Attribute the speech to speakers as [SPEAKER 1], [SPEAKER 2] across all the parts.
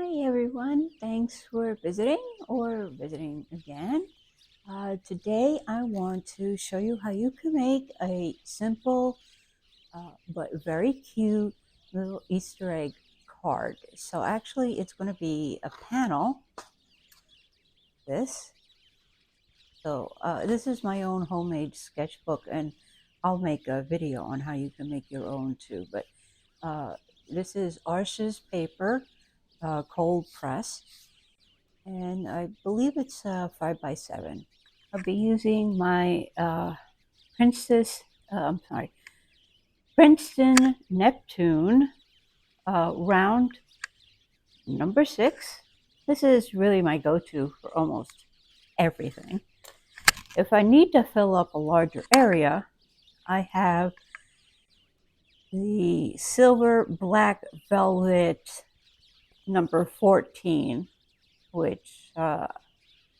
[SPEAKER 1] Hi everyone, thanks for visiting again. Today I want to show you how you can make a simple but very cute little Easter egg card. So actually it's going to be a panel, this. This is my own homemade sketchbook, and I'll make a video on how you can make your own too. But uh, this is Arches paper, cold press, and I believe it's 5x7. I'll be using my Princeton Neptune round number 6. This is really my go-to for almost everything. If I need to fill up a larger area, I have the silver black velvet number 14, which I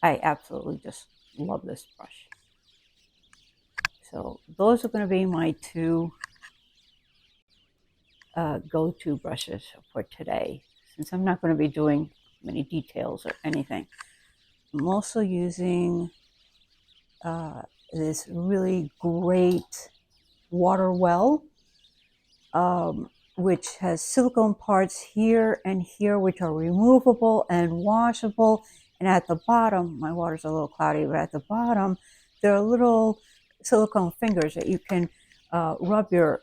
[SPEAKER 1] absolutely just love this brush. So those are going to be my two go-to brushes for today, since I'm not going to be doing many details or anything. I'm also using this really great water well, which has silicone parts here and here, which are removable and washable. And at the bottom, my water's a little cloudy, but at the bottom, there are little silicone fingers that you can rub your,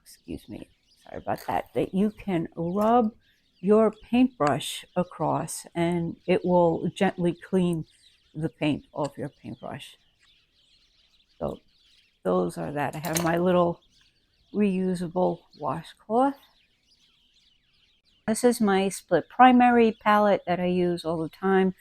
[SPEAKER 1] excuse me, sorry about that you can rub your paintbrush across, and it will gently clean the paint off your paintbrush. So those are that. I have my little reusable washcloth. This is my split primary palette that I use all the time.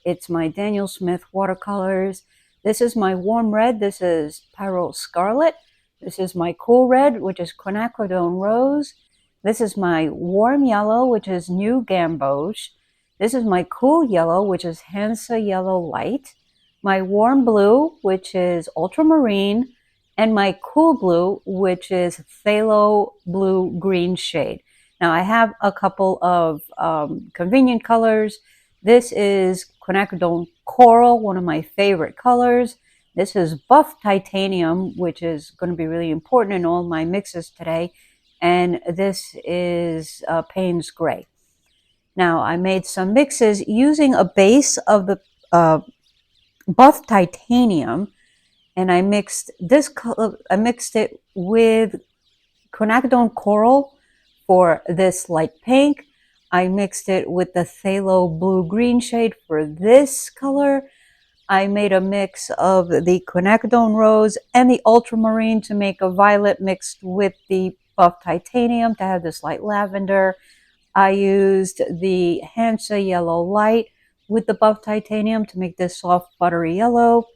[SPEAKER 1] It's my Daniel Smith watercolors. This is my warm red. This is Pyro Scarlet. This is my cool red, which is Quinacridone Rose. This is my warm yellow, which is New Gamboge. This is my cool yellow, which is Hansa Yellow Light. My warm blue, which is Ultramarine. And my cool blue, which is Phthalo Blue Green shade. Now I have a couple of convenient colors. This is Quinacridone Coral, one of my favorite colors. This is Buff Titanium, which is going to be really important in all my mixes today. And this is Payne's Gray. Now, I made some mixes using a base of the Buff Titanium, and I mixed this color. I mixed it with Quinacridone Coral for this light pink. I mixed it with the Phthalo Blue Green shade for this color. I made a mix of the Quinacridone Rose and the Ultramarine to make a violet mixed with the Buff Titanium to have this light lavender. I used the Hansa Yellow Light with the Buff Titanium to make this soft buttery yellow.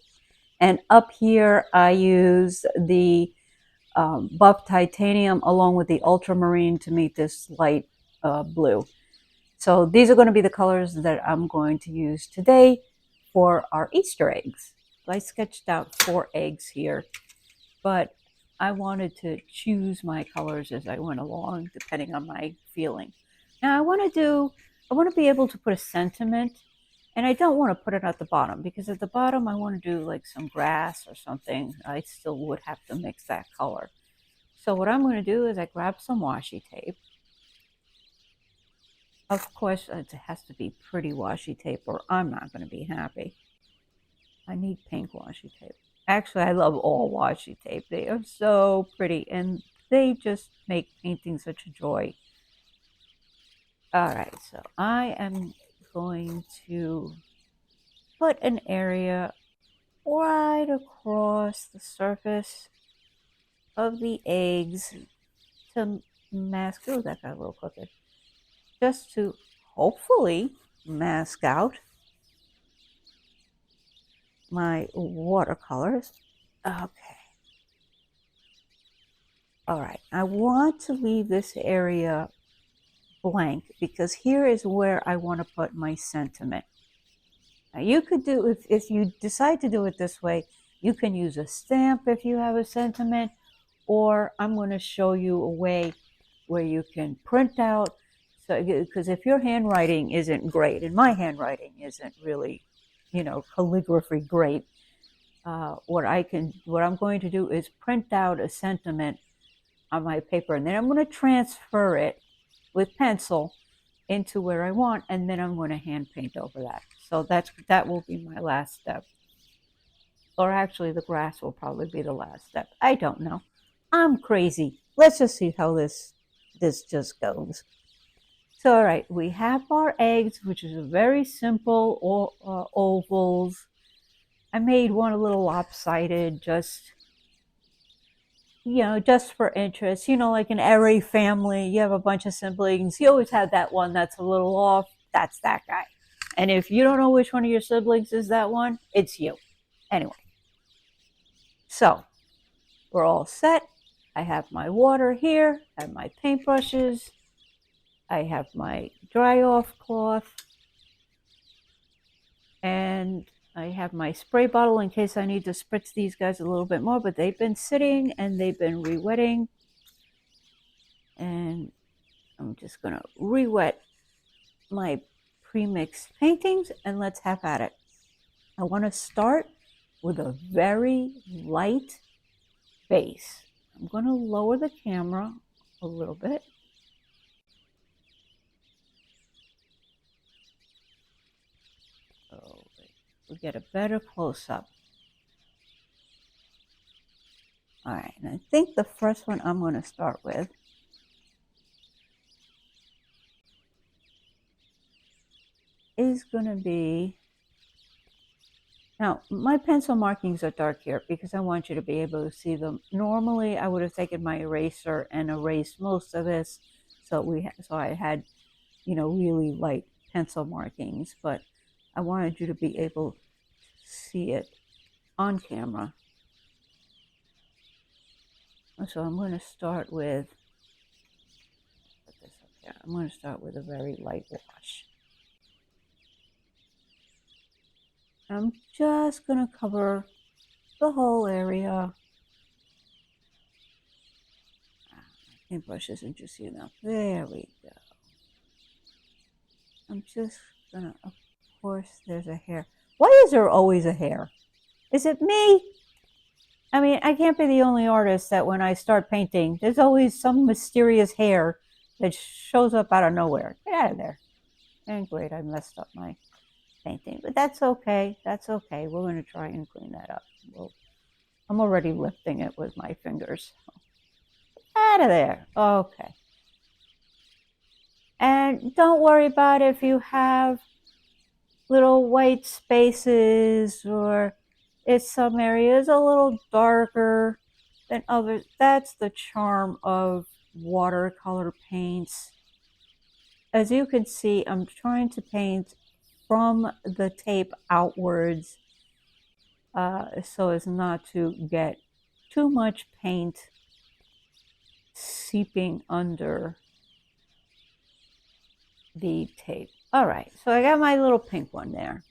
[SPEAKER 1] And up here I used the Buff Titanium along with the Ultramarine to make this light blue. So these are going to be the colors that I'm going to use today for our Easter eggs. So I sketched out 4 eggs here, but I wanted to choose my colors as I went along, depending on my feeling. Now I want to be able to put a sentiment, and I don't want to put it at the bottom, because at the bottom I want to do like some grass or something. I still would have to mix that color. So what I'm going to do is I grab some washi tape. Of course, it has to be pretty washi tape or I'm not going to be happy. I need pink washi tape. Actually, I love all washi tape. They are so pretty, and they just make painting such a joy. All right, so I am going to put an area right across the surface of the eggs to mask. Oh, that got a little crooked. Just to hopefully mask out my watercolors. Okay. All right. I want to leave this area blank because here is where I want to put my sentiment. Now you could do, if you decide to do it this way, you can use a stamp if you have a sentiment, or I'm going to show you a way where you can print out So, because if your handwriting isn't great, and my handwriting isn't really, calligraphy great, what I'm going to do is print out a sentiment on my paper, and then I'm going to transfer it with pencil into where I want, and then I'm going to hand paint over that. So that will be my last step. Or actually, the grass will probably be the last step. I don't know. I'm crazy. Let's just see how this just goes. So, all right, we have our eggs, which is a very simple ovals. I made one a little lopsided, just for interest. Like an array family, you have a bunch of siblings. You always have that one that's a little off. That's that guy. And if you don't know which one of your siblings is that one, it's you. Anyway, so we're all set. I have my water here. I have my paintbrushes. I have my dry off cloth. And I have my spray bottle in case I need to spritz these guys a little bit more, but they've been sitting and they've been re-wetting. And I'm just going to re-wet my pre-mixed paintings, and let's have at it. I want to start with a very light base. I'm going to lower the camera a little bit. So we get a better close-up. All right, and I think the first one I'm going to start with is going to be, now my pencil markings are dark here because I want you to be able to see them. Normally I would have taken my eraser and erased most of this, so I had, really light pencil markings, but I wanted you to be able to see it on camera. So I'm going to start with, put this up here. I'm going to start with a very light wash. I'm just going to cover the whole area. My paintbrush isn't juicy enough. There we go. I'm just going to, of course, there's a hair. Why is there always a hair? Is it me? I mean, I can't be the only artist that when I start painting, there's always some mysterious hair that shows up out of nowhere. Get out of there. And great, I messed up my painting, but that's okay. That's okay. We're going to try and clean that up. I'm already lifting it with my fingers. Out of there. Okay. And don't worry about if you have little white spaces or if some areas a little darker than others. That's the charm of watercolor paints. As you can see, I'm trying to paint from the tape outwards so as not to get too much paint seeping under the tape. All right, so I got my little pink one there.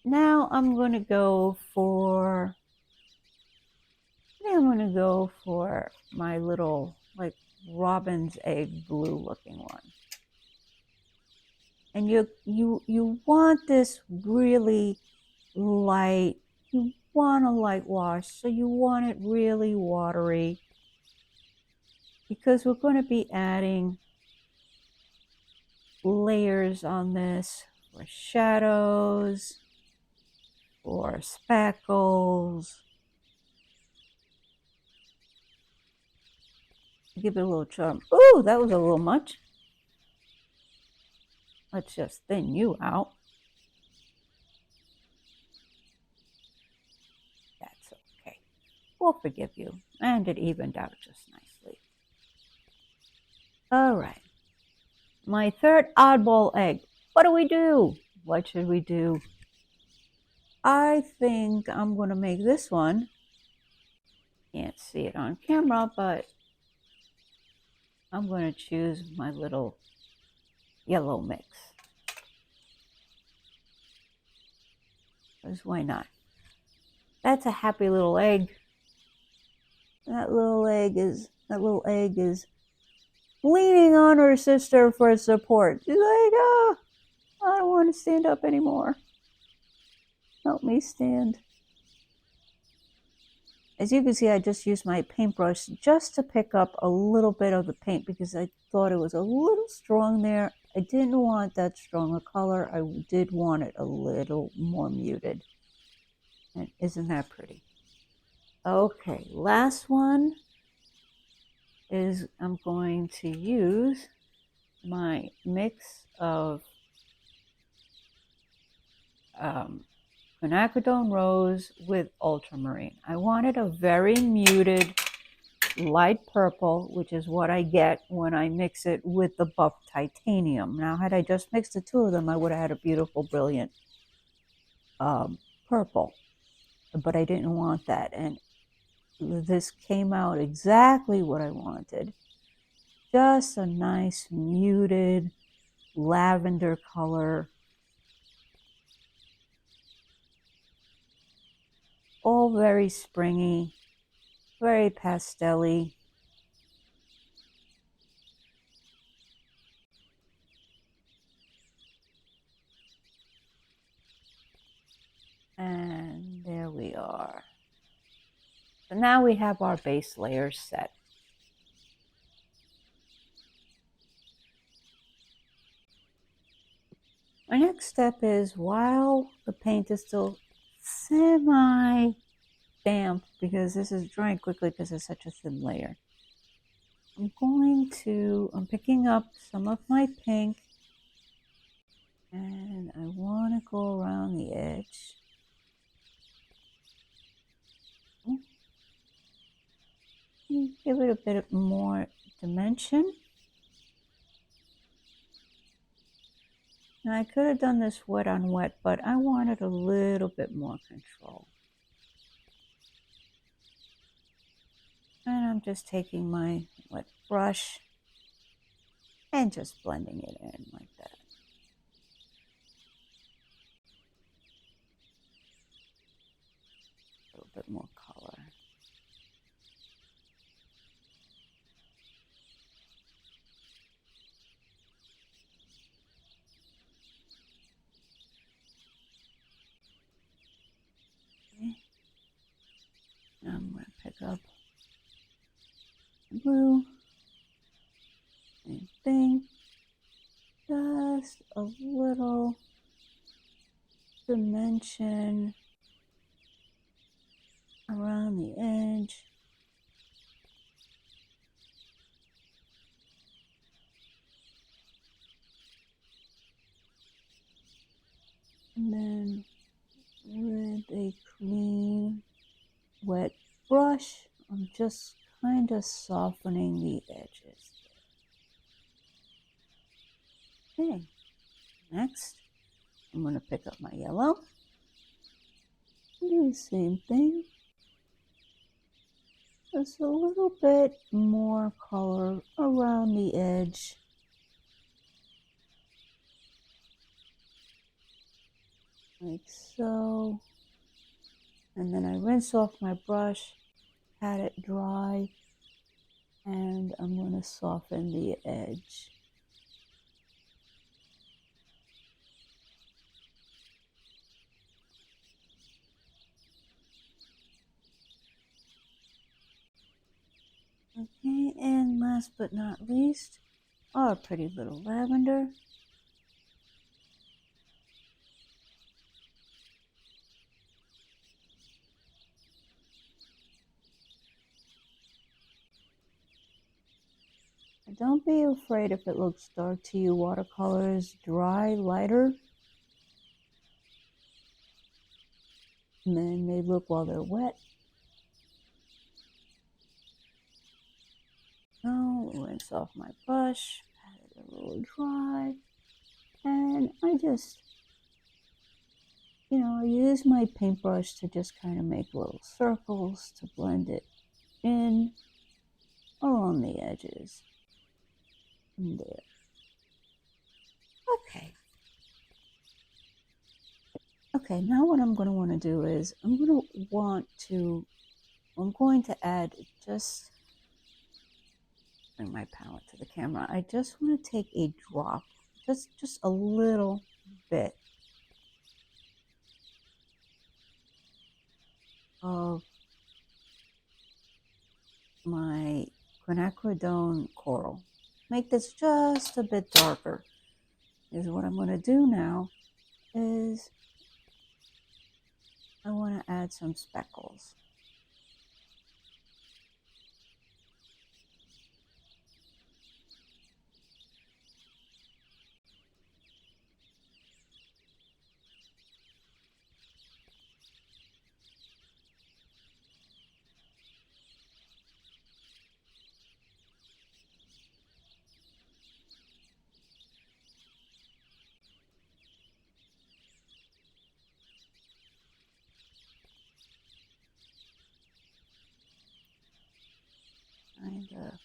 [SPEAKER 1] Now I'm going to go for, my little like robin's egg blue looking one. And you want this really light. You want a light wash, so you want it really watery because we're going to be adding layers on this for shadows, for speckles. Give it a little charm. Ooh, that was a little much. Let's just thin you out. That's okay. We'll forgive you. And it evened out just nicely. All right. My third oddball egg. What do we do? What should we do? I think I'm going to make this one. Can't see it on camera, but I'm going to choose my little yellow mix. Because why not? That's a happy little egg. That little egg is leaning on her sister for support. She's like, oh, I don't want to stand up anymore. Help me stand. As you can see, I just used my paintbrush just to pick up a little bit of the paint because I thought it was a little strong there. I didn't want that strong a color. I did want it a little more muted. And isn't that pretty? Okay, last one is I'm going to use my mix of quinacridone rose with ultramarine. I wanted a very muted light purple, which is what I get when I mix it with the buff titanium. Now, had I just mixed the two of them, I would have had a beautiful, brilliant purple, but I didn't want that. And this came out exactly what I wanted. Just a nice muted lavender color. All very springy, very pastel-y. And there we are. So now we have our base layer set. My next step is, while the paint is still semi-damp, because this is drying quickly because it's such a thin layer, I'm picking up some of my pink, and I want to go around the edge. Give it a bit more dimension. Now, I could have done this wet on wet, but I wanted a little bit more control. And I'm just taking my wet brush and just blending it in like that. A little bit more color. Okay. Now I'm going to pick up the blue. Same thing. Just a little dimension around the edge. And then with a clean, wet brush, I'm just kind of softening the edges. Okay, next I'm going to pick up my yellow. Do the same thing. Just a little bit more color around the edge. Like so. And then I rinse off my brush, pat it dry, and I'm going to soften the edge. Okay, and last but not least, our pretty little lavender. Don't be afraid if it looks dark to you. Watercolors dry lighter than they look while they're wet. So, rinse off my brush, pat it a little dry, and I just, I use my paintbrush to just kind of make little circles to blend it in along the edges. And there. Okay. Okay, now what I'm going to want to do is I'm going to add just bring my palette to the camera. I just want to take a drop, just a little bit of my quinacridone coral. Make this just a bit darker. Is what I'm going to do now is I want to add some speckles. Kind of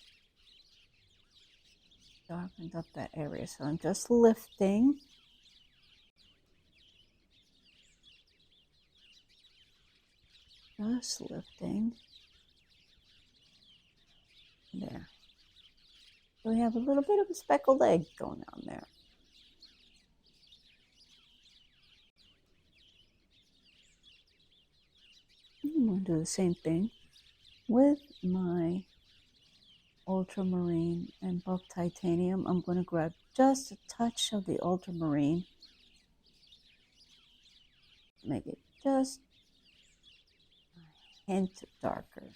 [SPEAKER 1] darkened up that area, so I'm just lifting. Just lifting. There. So we have a little bit of a speckled egg going on there. I'm going to do the same thing with my ultramarine and buff titanium. I'm going to grab just a touch of the ultramarine, make it just a hint darker.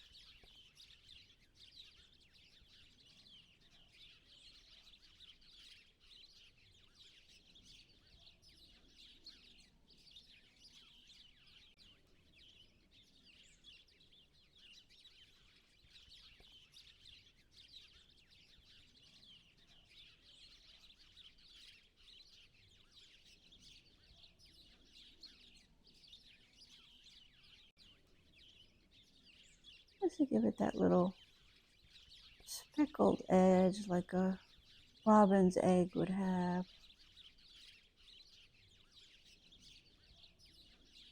[SPEAKER 1] Just to give it that little speckled edge like a robin's egg would have.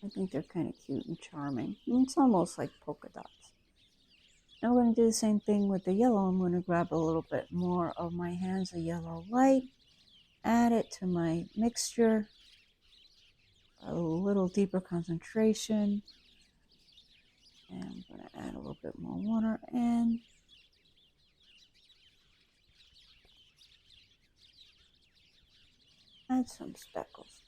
[SPEAKER 1] I think they're kind of cute and charming. It's almost like polka dots. Now we're going to do the same thing with the yellow. I'm going to grab a little bit more of my Hansa yellow light, add it to my mixture, a little deeper concentration, and I'm going to add a little bit more water and add some speckles.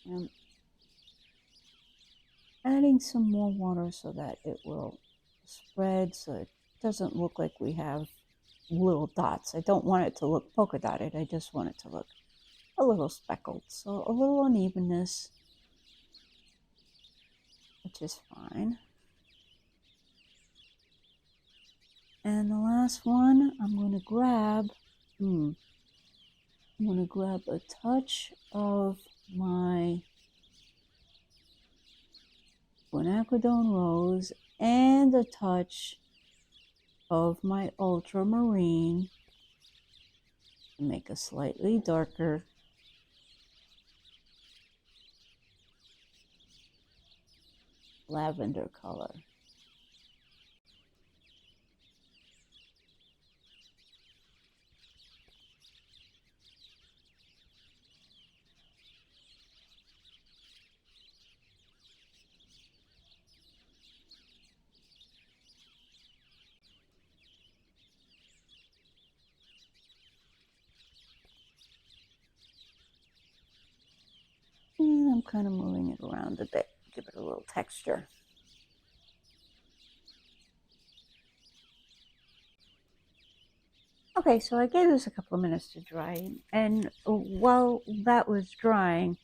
[SPEAKER 1] And adding some more water so that it will spread so it doesn't look like we have little dots. I don't want it to look polka dotted. I just want it to look a little speckled. So a little unevenness, which is fine. And the last one, I'm going to grab a touch of my quinacridone rose and a touch of my ultramarine to make a slightly darker lavender color. And I'm kind of moving it around a bit, give it a little texture. Okay, so I gave this a couple of minutes to dry, and while that was drying,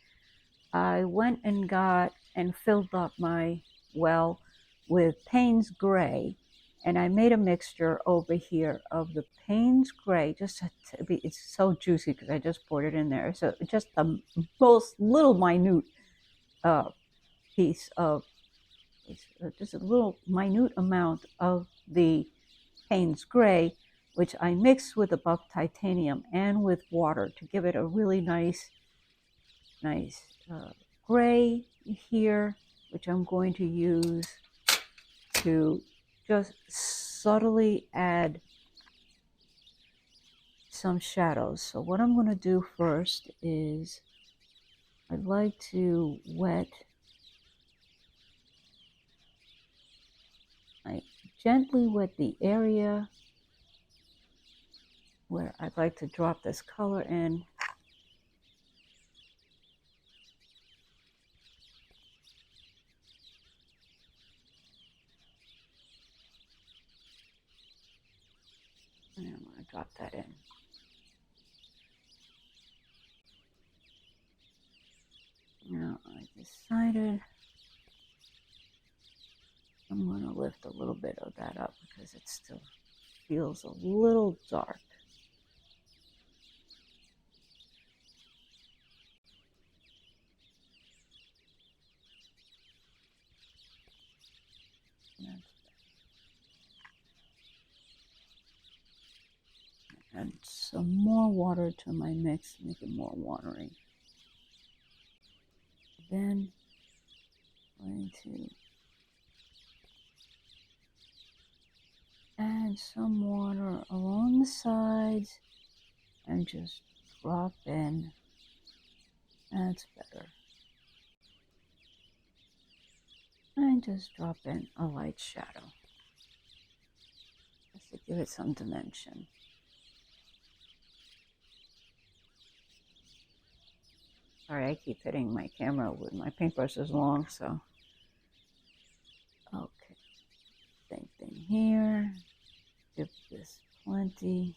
[SPEAKER 1] I went and got and filled up my well with Payne's Gray, and I made a mixture over here of the Payne's Gray, just to be, it's so juicy because I just poured it in there. So just the most little minute piece of, just a little minute amount of the Payne's Gray, which I mixed with the buff titanium and with water to give it a really nice gray here, which I'm going to use to just subtly add some shadows. So what I'm going to do first is I'd like to gently wet the area where I'd like to drop this color in. And I'm going to drop that in. Now I decided I'm going to lift a little bit of that up because it still feels a little dark. Add some more water to my mix, make it more watery. Then I'm going to add some water along the sides and just drop in. That's better. And just drop in a light shadow just to give it some dimension. Sorry, I keep hitting my camera with my paintbrush is long, so. Okay, same thing here. Give this plenty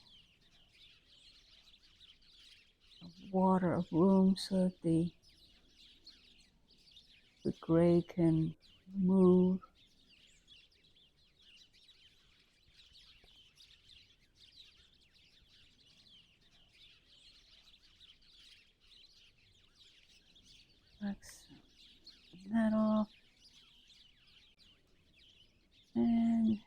[SPEAKER 1] of water, of room, so that the gray can move. Let's turn that off. And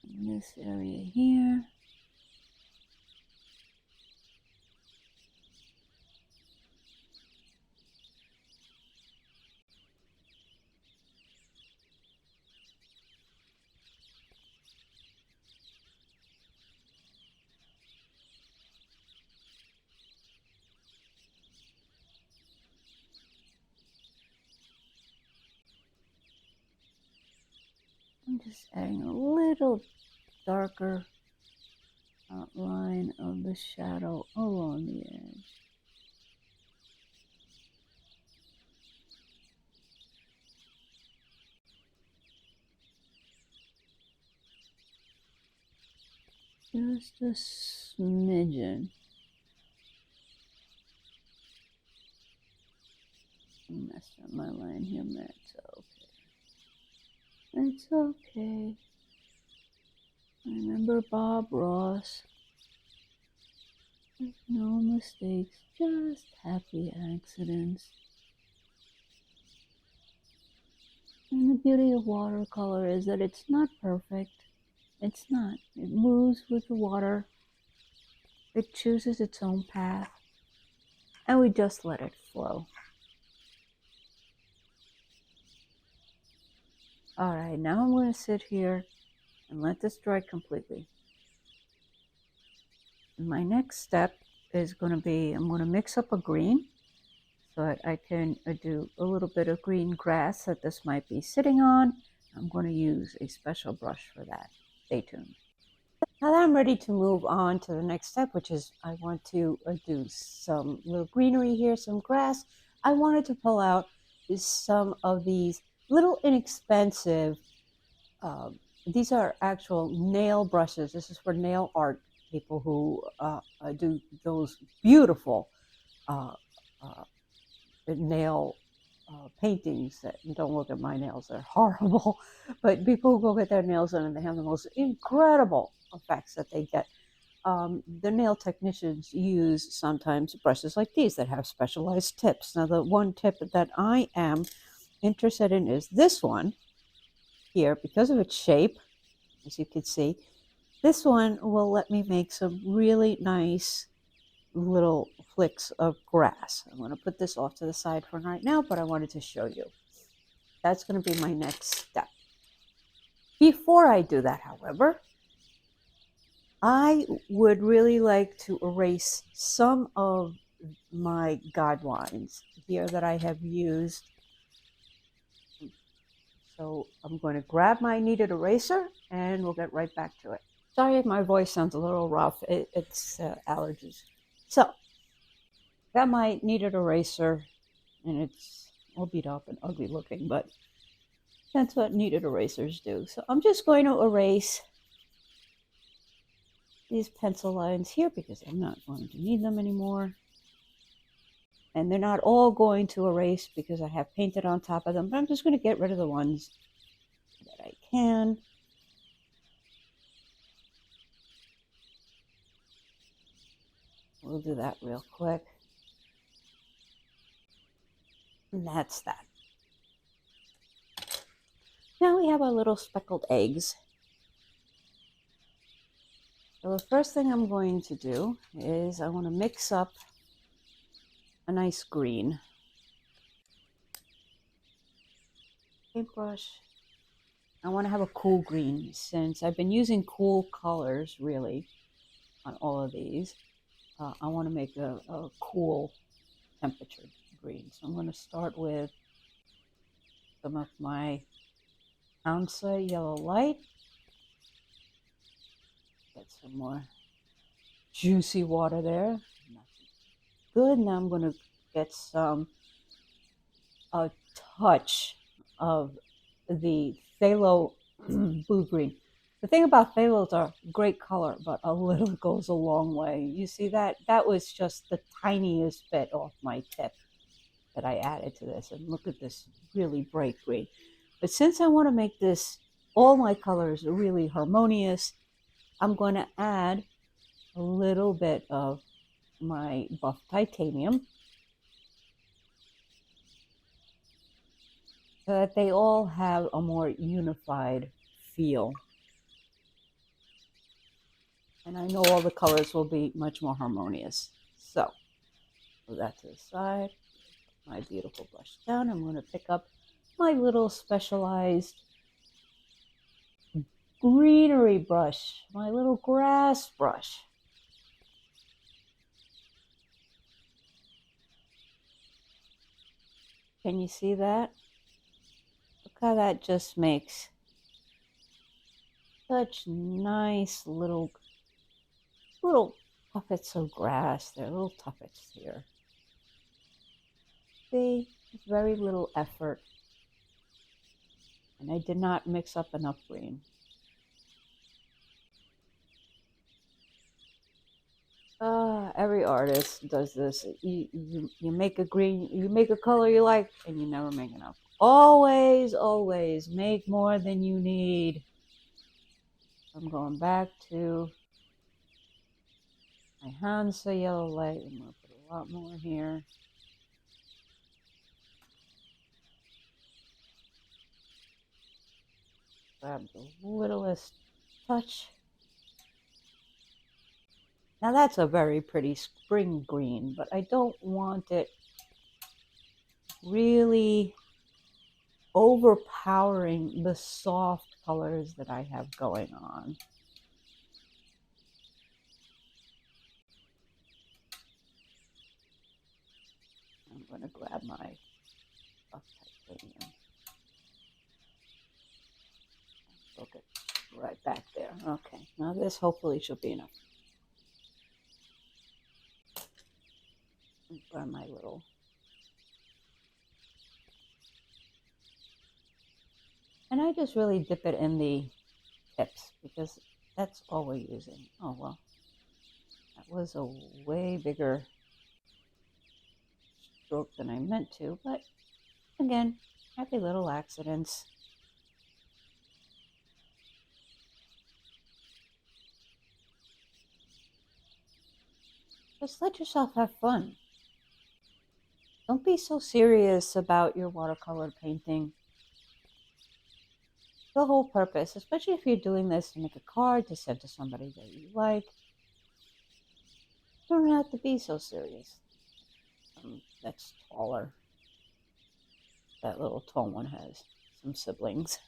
[SPEAKER 1] in this area here. I'm just adding a little darker outline of the shadow along the edge. Just a smidgen. I messed up my line here, Matt. It's okay. Remember Bob Ross. There's no mistakes, just happy accidents. And the beauty of watercolor is that it's not perfect. It's not. It moves with the water. It chooses its own path. And we just let it flow. All right, now I'm going to sit here and let this dry completely. And my next step is going to be, I'm going to mix up a green so that I can do a little bit of green grass that this might be sitting on. I'm going to use a special brush for that. Stay tuned. Now that I'm ready to move on to the next step, which is I want to do some little greenery here, some grass. I wanted to pull out some of these little inexpensive, these are actual nail brushes. This is for nail art people who do those beautiful nail paintings that, don't look at my nails, they're horrible, but people who go get their nails done and they have the most incredible effects that they get. The nail technicians use sometimes brushes like these that have specialized tips. Now, the one tip that I am interested in is this one here. Because of its shape, as you can see, this one will let me make some really nice little flicks of grass. I'm going to put this off to the side for right now, but I wanted to show you. That's going to be my next step. Before I do that, however, I would really like to erase some of my guidelines here that I have used. So I'm going to grab my kneaded eraser and we'll get right back to it. Sorry if my voice sounds a little rough. It's allergies. So, got my kneaded eraser, and it's all beat up and ugly looking, but that's what kneaded erasers do. So I'm just going to erase these pencil lines here because I'm not going to need them anymore. And they're not all going to erase because I have painted on top of them, but I'm just going to get rid of the ones that I can. We'll do that real quick. And that's that. Now we have our little speckled eggs. So the first thing I'm going to do is I want to mix up a nice green. Paintbrush. I want to have a cool green since I've been using cool colors really on all of these. I want to make a cool temperature green. So I'm going to start with some of my Hansa yellow light. Get some more juicy water there. Good. Now I'm going to get a touch of the phthalo blue green. The thing about phthalos are great color, but a little goes a long way. You see that? That was just the tiniest bit off my tip that I added to this. And look at this really bright green. But since I want to make this, all my colors are really harmonious, I'm going to add a little bit of my buff titanium so that they all have a more unified feel. And I know all the colors will be much more harmonious. So, put that to the side. Put my beautiful brush down. I'm going to pick up my little specialized greenery brush, my little grass brush. Can you see that? Look how that just makes such nice little tuffets of grass. There are little tuffets here. See, very little effort. And I did not mix up enough green. Every artist does this. You make a green, you make a color you like, and you never make enough. Always, always make more than you need. I'm going back to my Hansa yellow light. I'm going to put a lot more here. Grab the littlest touch. Now that's a very pretty spring green, but I don't want it really overpowering the soft colors that I have going on. I'm going to grab my buff titanium. Look at right back there. Okay, now this hopefully should be enough. Grab my little and I just really dip it in the tips because that's all we're using. Oh well, that was a way bigger stroke than I meant to, but again, happy little accidents. Just let yourself have fun. Don't be so serious about your watercolor painting. The whole purpose, especially if you're doing this to make a card to send to somebody that you like, you don't have to be so serious. That's taller. That little tall one has some siblings.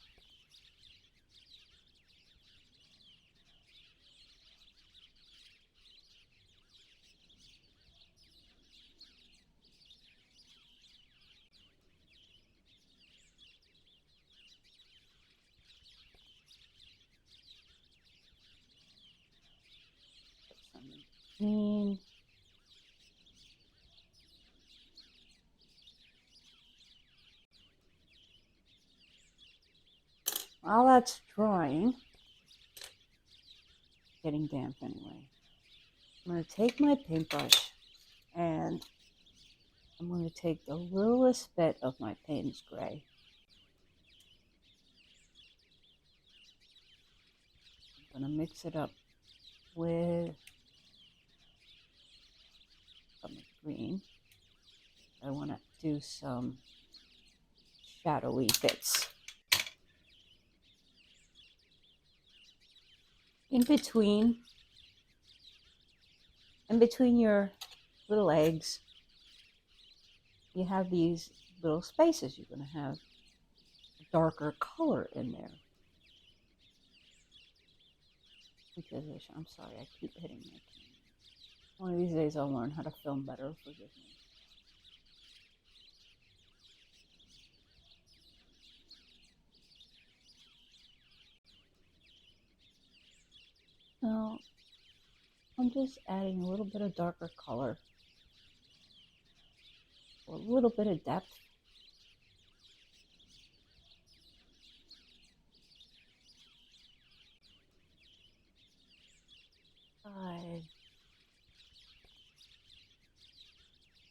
[SPEAKER 1] Put some in between. While that's drying, getting damp anyway, I'm going to take my paintbrush and I'm going to take the littlest bit of my Payne's Gray. I'm going to mix it up with some green. I want to do some shadowy bits. In between your little eggs, you have these little spaces. You're going to have a darker color in there. Because I'm sorry, I keep hitting my camera. One of these days I'll learn how to film better, forgive me. Now, I'm just adding a little bit of darker color, or a little bit of depth.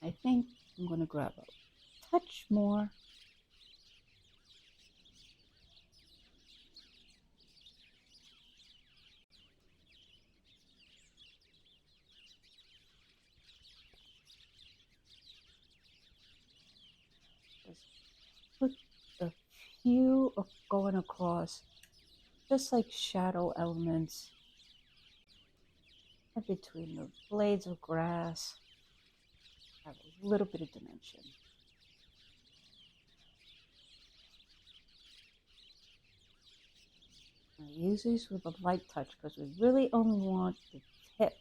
[SPEAKER 1] I think I'm going to grab a touch more. Just put a few of going across, just like shadow elements in between the blades of grass. Have a little bit of dimension. I use these with a light touch because we really only want the tip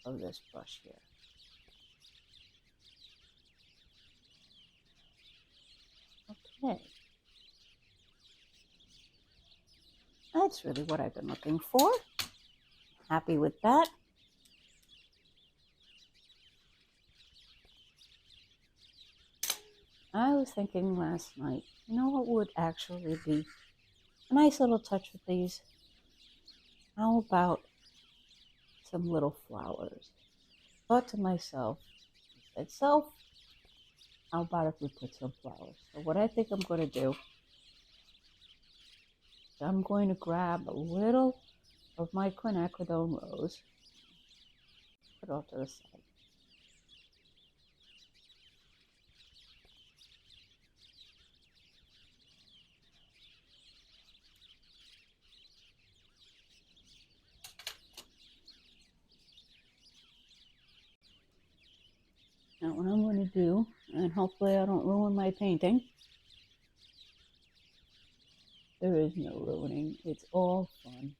[SPEAKER 1] of this brush here. Okay. That's really what I've been looking for. Happy with that. I was thinking last night, you know what would actually be a nice little touch with these? How about some little flowers? Thought to myself, I said, self, how about if we put some flowers? So what I think I'm going to do, I'm going to grab a little of my quinacridone rose, put it off to the side. Now what I'm going to do, and hopefully I don't ruin my painting. There is no ruining, it's all fun.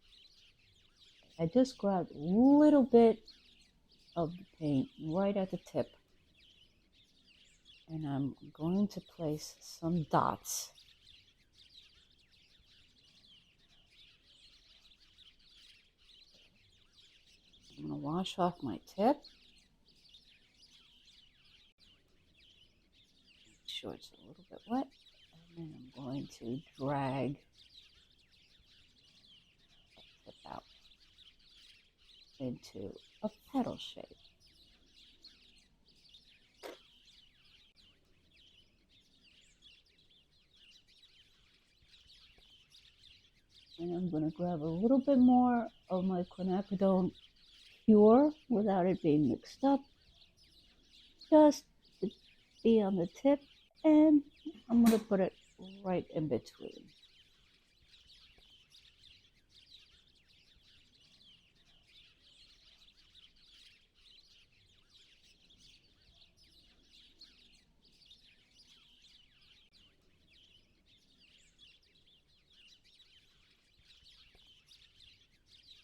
[SPEAKER 1] I just grabbed a little bit of the paint right at the tip. And I'm going to place some dots. I'm going to wash off my tip. Make sure it's a little bit wet. And then I'm going to drag that tip out into a petal shape. And I'm going to grab a little bit more of my quinacridone pure without it being mixed up. Just to be on the tip, and I'm going to put it right in between.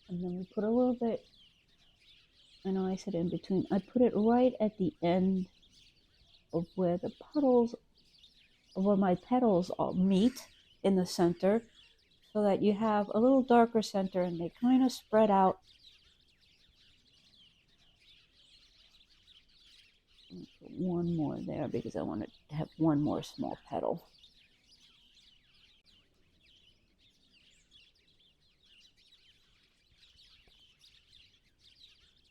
[SPEAKER 1] And then we put a little bit, I know I said in between, I put it right at the end of where the puddles, where my petals all meet in the center, so that you have a little darker center and they kind of spread out. Put one more there because I want to have one more small petal.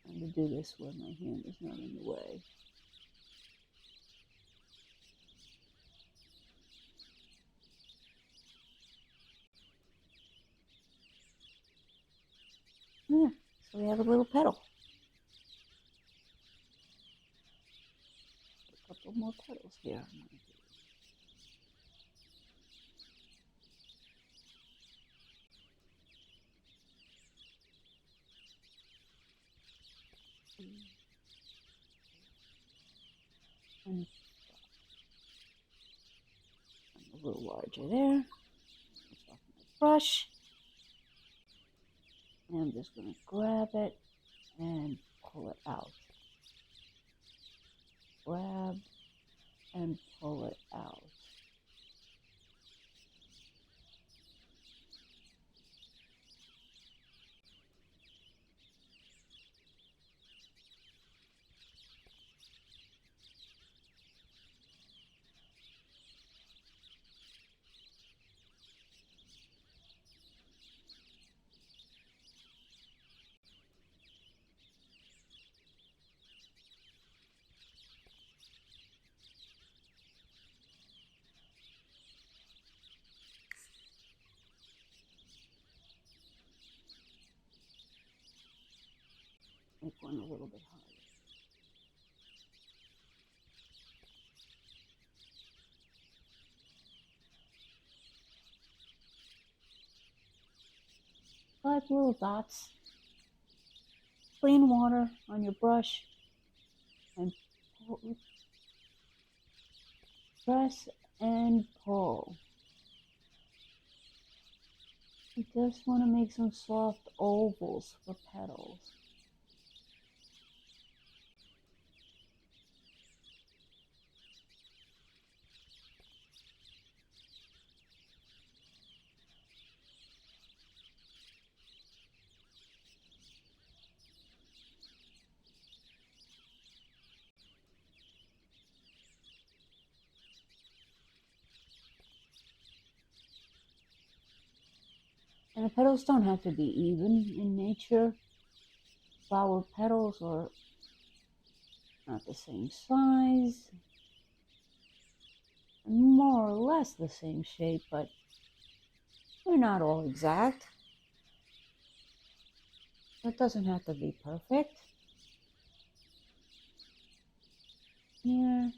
[SPEAKER 1] I'm going to do this where my hand is not in the way. Yeah, so we have a little petal. A couple more petals here. And a little larger there. Off my brush. And I'm just going to grab it and pull it out. Grab and pull it out. Make one a little bit higher. Five little dots. Clean water on your brush and press and pull. You just want to make some soft ovals for petals. And the petals don't have to be even in nature. Flower petals are not the same size, more or less the same shape, but they're not all exact. It doesn't have to be perfect. Here.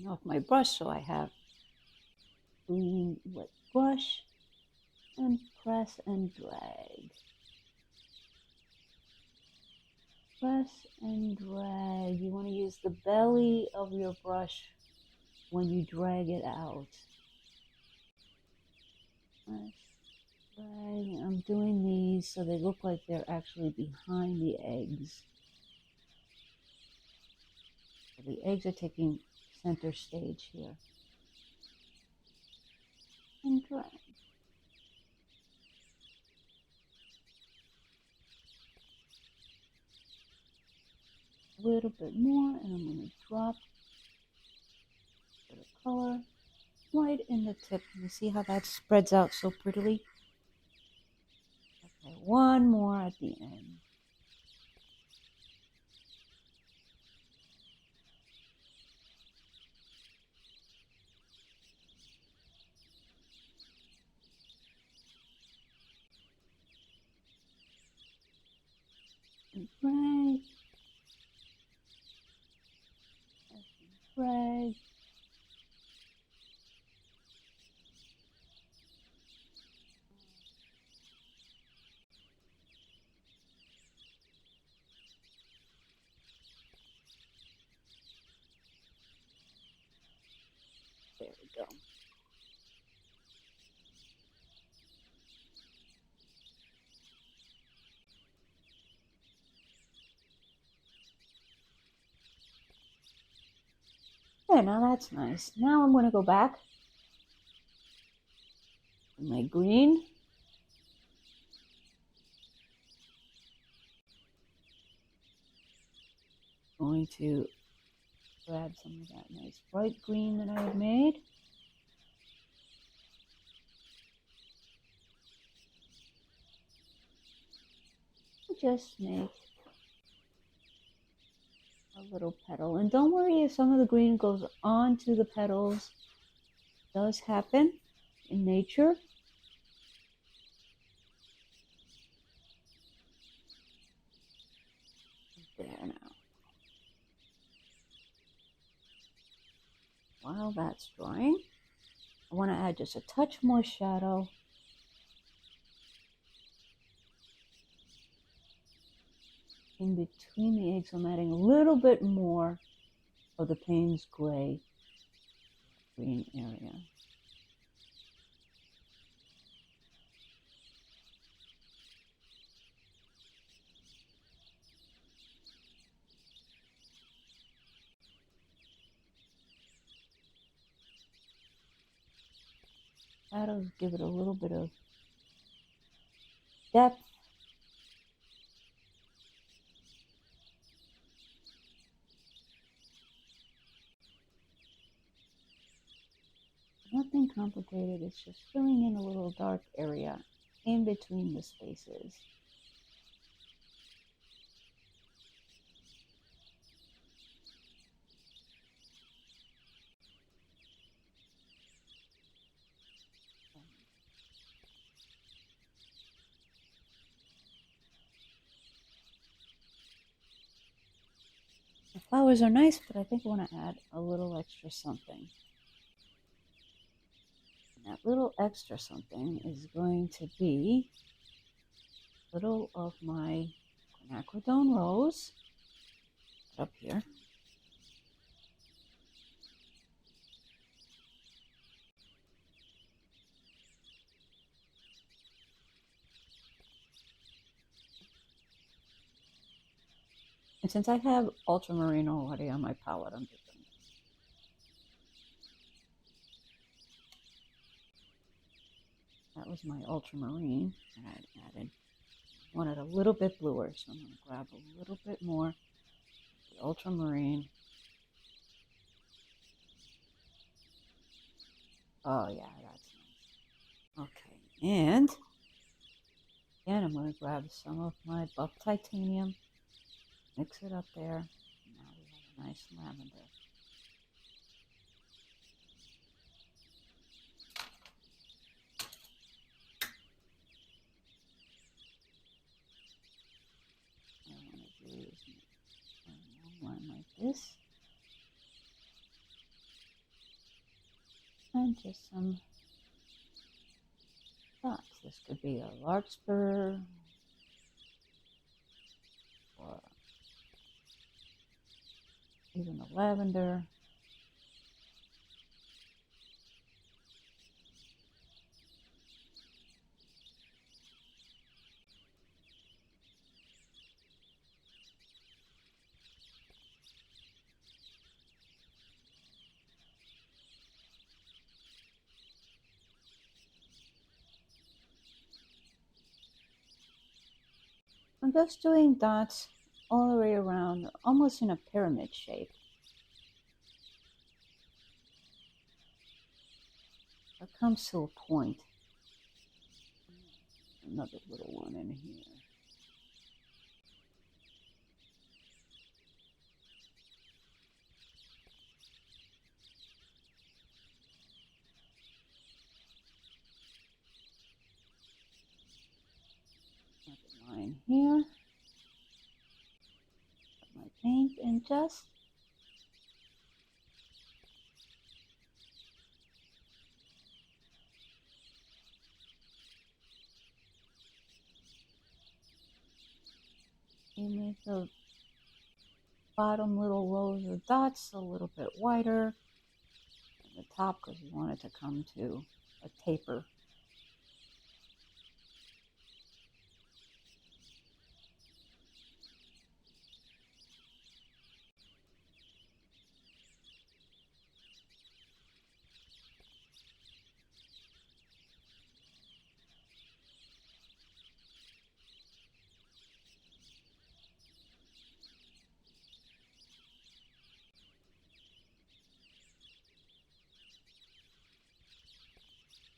[SPEAKER 1] Off my brush, so I have clean wet brush and press and drag. Press and drag. You want to use the belly of your brush when you drag it out. Press, drag. I'm doing these so they look like they're actually behind the eggs. So the eggs are taking center stage here. And drag. A little bit more, and I'm going to drop a bit of color right in the tip. You see how that spreads out so prettily? Okay, one more at the end. And drag. Drag. There we go. There, now that's nice. Now I'm going to go back with my green. Going to grab some of that nice bright green that I had made. Just make a little petal. And don't worry if some of the green goes onto the petals. It does happen in nature. There now. While that's drying, I want to add just a touch more shadow. In between the eggs, I'm adding a little bit more of the Payne's Gray green area. Shadows give it a little bit of depth. Nothing complicated, it's just filling in a little dark area in between the spaces. The flowers are nice, but I think I want to add a little extra something. And that little extra something is going to be a little of my quinacridone rose up here. And since I have ultramarine already on my palette, I'm just going to that was my ultramarine that I added. I wanted a little bit bluer, so I'm going to grab a little bit more of the ultramarine. Oh yeah, that's nice. Okay, and again, I'm going to grab some of my buff titanium, mix it up there. Now we have a nice lavender. What I want to do is make a long line like this. And just some dots. This could be a larkspur or even a lavender. I'm just doing dots all the way around, almost in a pyramid shape. It comes to a point. Another little one in here. Another line here. Put my paint and just make the bottom little rows of dots a little bit wider, and the top because we want it to come to a taper.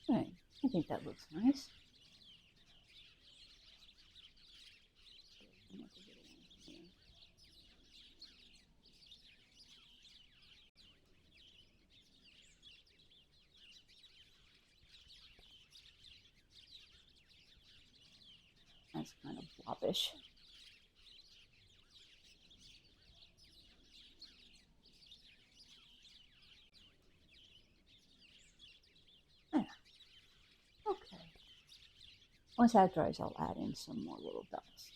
[SPEAKER 1] Okay, I think that looks nice. That's kind of blobbish. There. Okay. Once that dries, I'll add in some more little dots.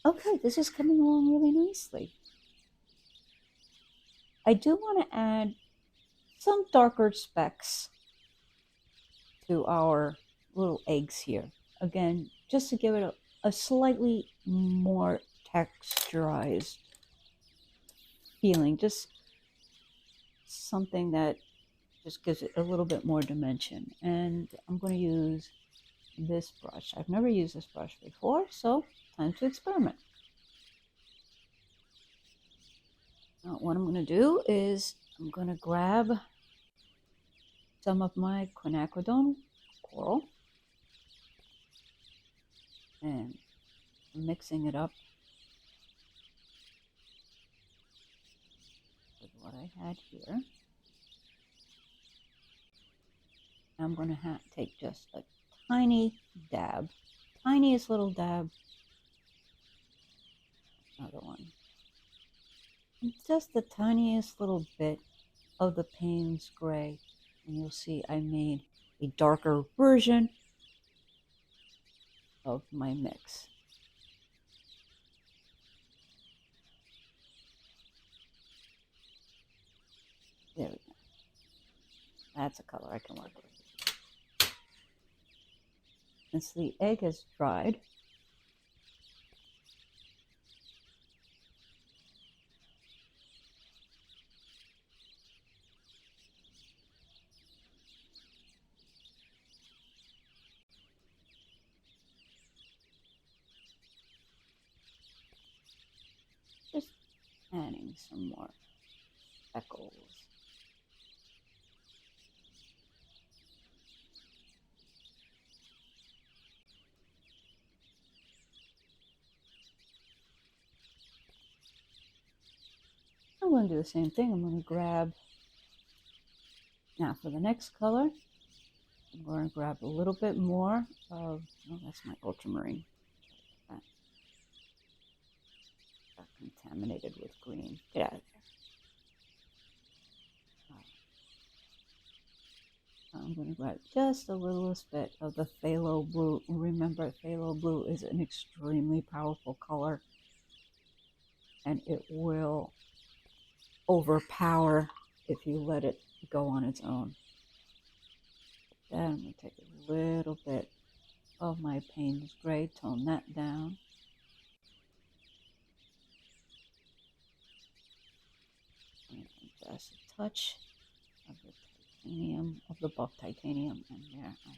[SPEAKER 1] Okay, this is coming along really nicely. I do want to add some darker specks to our little eggs here. Again, just to give it a slightly more texturized feeling. Just something that just gives it a little bit more dimension. And I'm going to use this brush. I've never used this brush before, so time to experiment. Now, what I'm going to do is I'm going to grab some of my quinacridone coral and mixing it up with what I had here. I'm going to take just a tiny dab, tiniest little dab, another one, and just the tiniest little bit of the Payne's Gray, and you'll see I made a darker version of my mix. There we go. That's a color I can work with. Since the egg has dried, just adding some more speckles. I'm going to do the same thing. I'm going to grab, now for the next color, I'm going to grab a little bit more of, oh, that's my ultramarine. That got contaminated with green. Get out of there. I'm going to grab just a littlest bit of the phthalo blue. Remember, phthalo blue is an extremely powerful color, and it will overpower if you let it go on its own. Then I'm going to take a little bit of my Payne's Gray, tone that down. And just a touch of the titanium, of the buff titanium, and there I have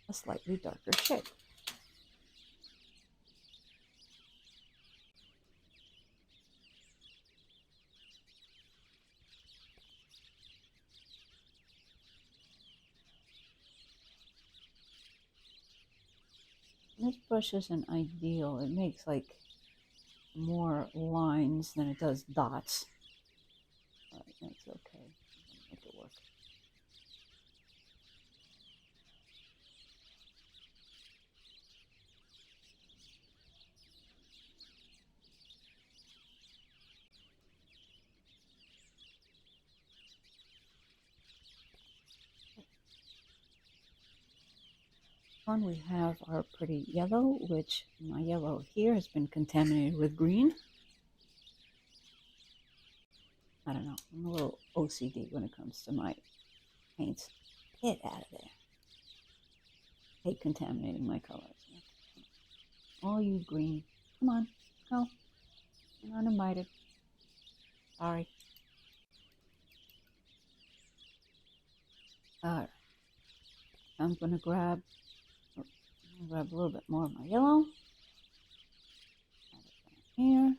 [SPEAKER 1] a slightly darker shade. This brush isn't ideal. It makes like more lines than it does dots. But that's okay. I'm gonna make it work. One, we have our pretty yellow, which my yellow here has been contaminated with green. I don't know. I'm a little OCD when it comes to my paints. Get out of there. Hate contaminating my colors. All you green. Come on. Go. You're uninvited. Sorry. Alright. I'm going to grab a little bit more of my yellow. Add it down here.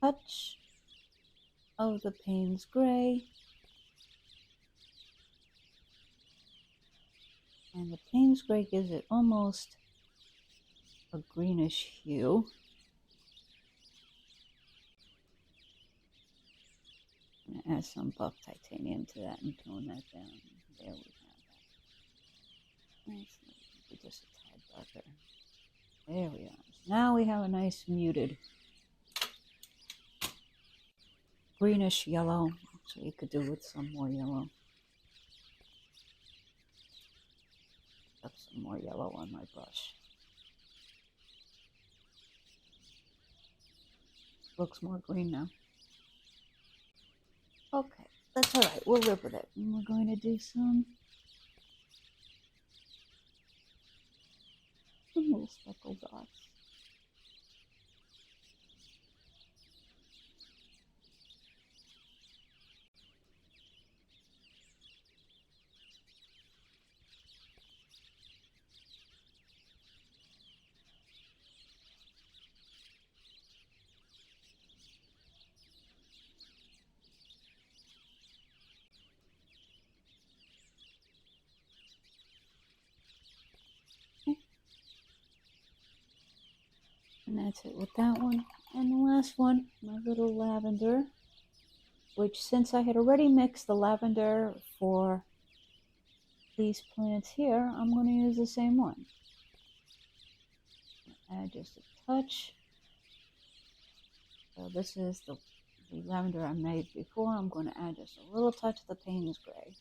[SPEAKER 1] Touch of the Payne's Gray. And the Payne's Gray gives it almost a greenish hue. I'm going to add some buff titanium to that and tone that down. There we have that. Nice. Maybe just a tad darker. There we are. So now we have a nice muted greenish yellow. So you could do with some more yellow. Up some more yellow on my brush. Looks more green now. Okay, that's all right. We'll live with it. And we're going to do some little speckled dots. Okay. And that's it with that one. And the last one, my little lavender, which since I had already mixed the lavender for these plants here, I'm going to use the same one. Add just a touch. So this is the lavender I made before. I'm going to add just a little touch of the Payne's Gray.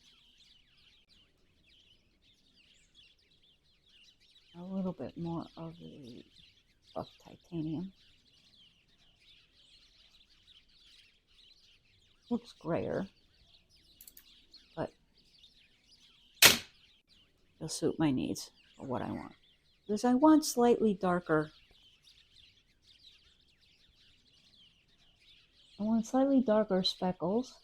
[SPEAKER 1] A little bit more of the buff titanium. Looks grayer, but it'll suit my needs for what I want. Because I want slightly darker. I want slightly darker speckles.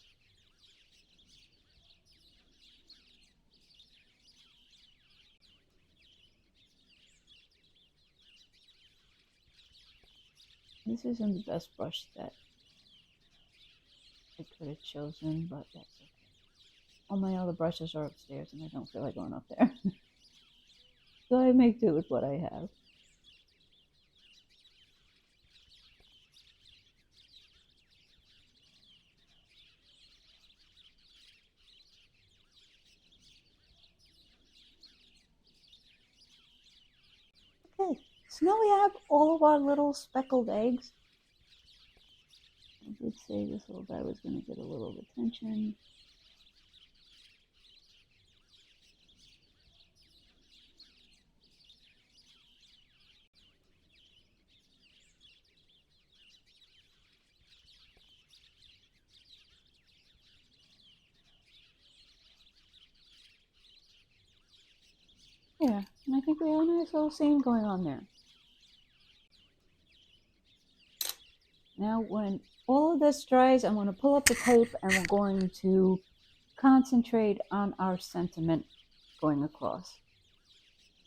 [SPEAKER 1] This isn't the best brush that I could have chosen, but that's okay. All my other brushes are upstairs and I don't feel like going up there. So I make do with what I have. Okay, so now we have all of our little speckled eggs. I did say this little guy was going to get a little attention. Yeah, and I think we have a nice little scene going on there. Now when all of this dries, I'm going to pull up the tape and we're going to concentrate on our sentiment going across.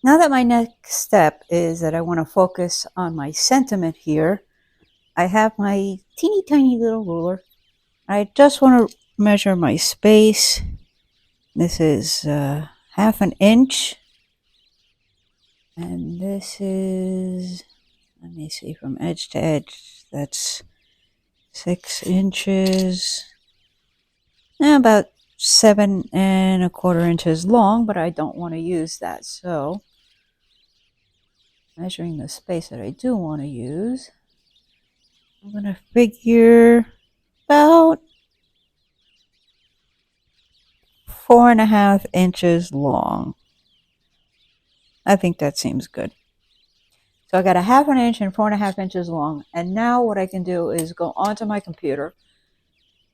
[SPEAKER 1] Now that my next step is that I want to focus on my sentiment here, I have my teeny tiny little ruler. I just want to measure my space. This is 1/2 inch. And this is, let me see, from edge to edge, that's 6 inches. About 7¼ inches long, but I don't want to use that. So measuring the space that I do want to use, I'm going to figure about 4½ inches long. I think that seems good. So I got a 1/2 inch and 4.5 inches long. And now what I can do is go onto my computer.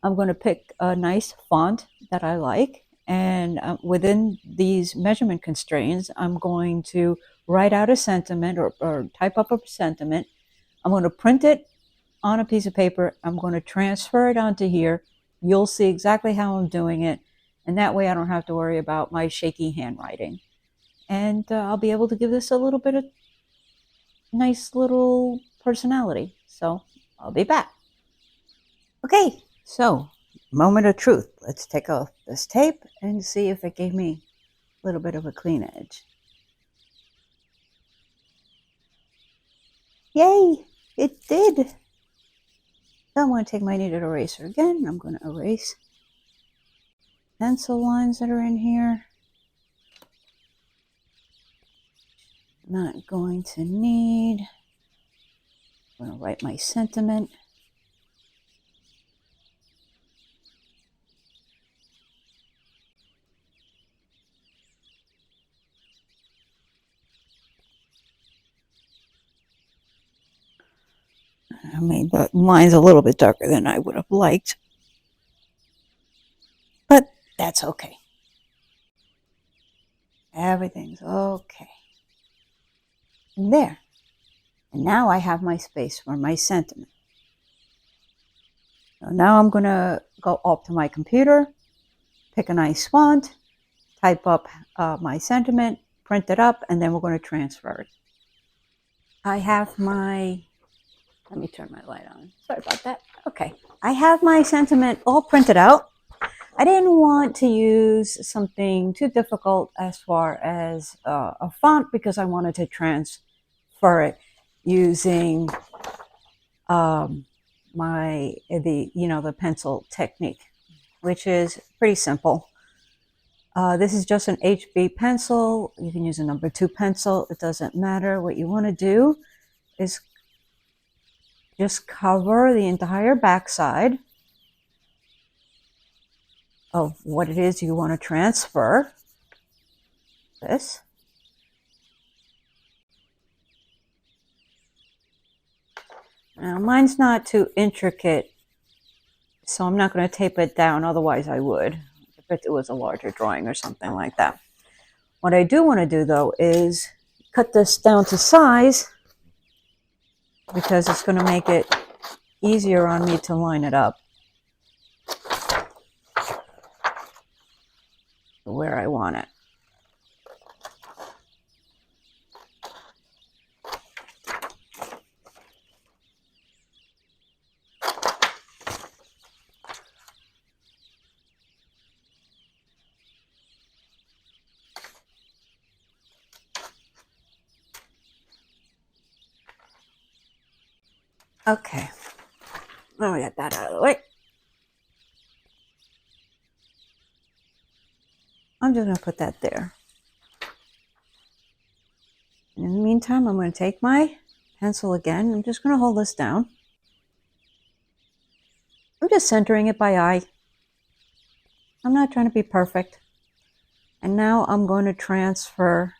[SPEAKER 1] I'm going to pick a nice font that I like. And within these measurement constraints, I'm going to write out a sentiment or type up a sentiment. I'm going to print it on a piece of paper. I'm going to transfer it onto here. You'll see exactly how I'm doing it. And that way I don't have to worry about my shaky handwriting. And I'll be able to give this a little bit of nice little personality. So I'll be back. Okay, so moment of truth. Let's take off this tape and see if it gave me a little bit of a clean edge. Yay, it did. So I'm going to take my kneaded eraser again. I'm going to erase pencil lines that are in here. Not going to need. I'm going to write my sentiment. I mean, the line's a little bit darker than I would have liked, but that's okay. Everything's okay. And there. And now I have my space for my sentiment. So now I'm going to go up to my computer, pick a nice font, type up my sentiment, print it up, and then we're going to transfer it. I have my, let me turn my light on. Sorry about that. Okay. I have my sentiment all printed out. I didn't want to use something too difficult as far as a font because I wanted to transfer it using the pencil technique, which is pretty simple. This is just an HB pencil. You can use a number 2 pencil. It doesn't matter. What you want to do is just cover the entire backside of what it is you want to transfer. This. Now mine's not too intricate, so I'm not going to tape it down, otherwise I would, if it was a larger drawing or something like that. What I do want to do though is cut this down to size because it's going to make it easier on me to line it up where I want it. Okay, now we got that out of the way. I'm just going to put that there. And in the meantime, I'm going to take my pencil again. I'm just going to hold this down. I'm just centering it by eye. I'm not trying to be perfect. And now I'm going to transfer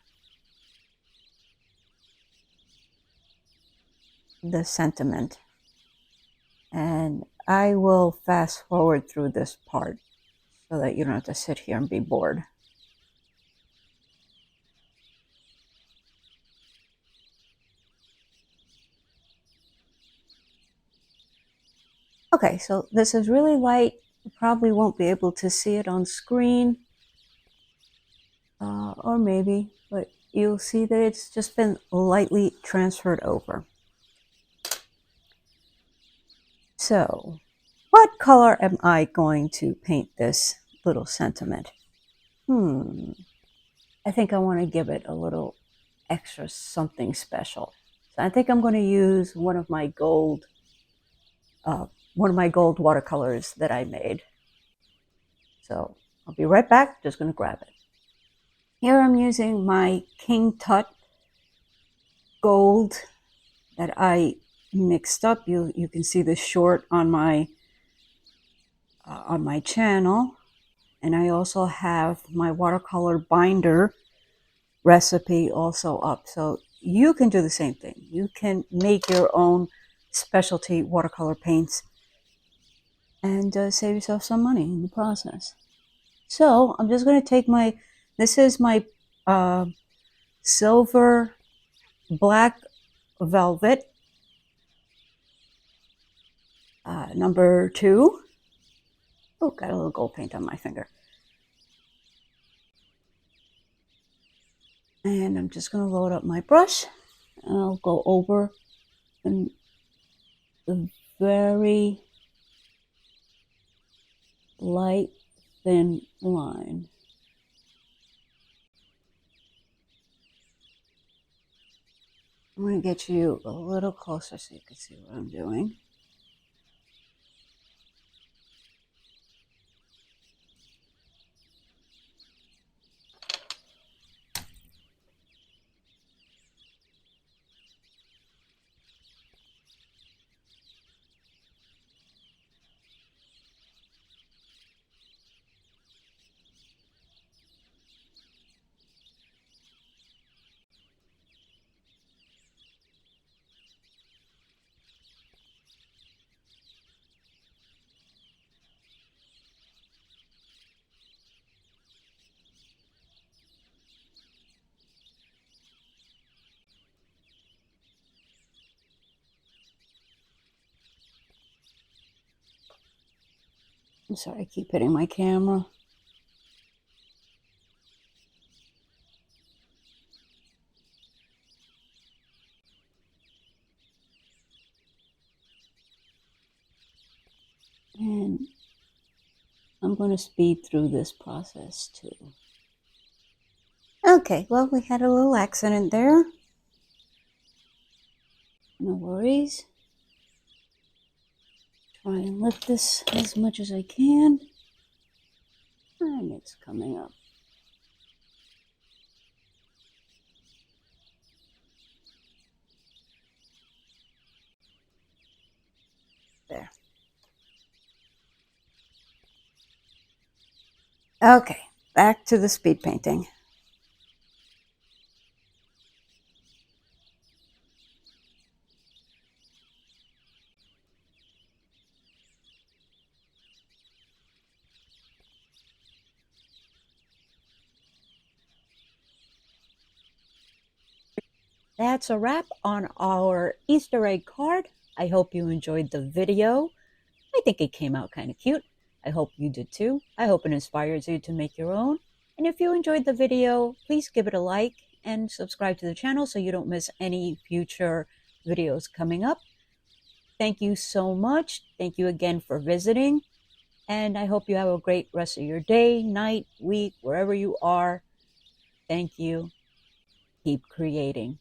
[SPEAKER 1] the sentiment. And I will fast forward through this part so that you don't have to sit here and be bored. Okay, so this is really light. You probably won't be able to see it on screen. Or maybe, but you'll see that it's just been lightly transferred over. So, what color am I going to paint this little sentiment? I think I want to give it a little extra something special. So I think I'm going to use one of my gold watercolors that I made. So I'll be right back. Just going to grab it. Here I'm using my King Tut gold that I mixed up. You can see the short on my channel, and I also have my watercolor binder recipe also up. So you can do the same thing. You can make your own specialty watercolor paints and save yourself some money in the process. So I'm just going to take this is my silver black velvet number 2. Oh, got a little gold paint on my finger. And I'm just going to load up my brush, and I'll go over the very light, thin line. I'm going to get you a little closer so you can see what I'm doing. I'm sorry, I keep hitting my camera. And I'm going to speed through this process too. Okay, well, we had a little accident there. No worries. Try and lift this as much as I can. And it's coming up. There. Okay, back to the speed painting. That's a wrap on our Easter egg card. I hope you enjoyed the video. I think it came out kind of cute. I hope you did too. I hope it inspires you to make your own. And if you enjoyed the video, please give it a like and subscribe to the channel so you don't miss any future videos coming up. Thank you so much. Thank you again for visiting. And I hope you have a great rest of your day, night, week, wherever you are. Thank you. Keep creating.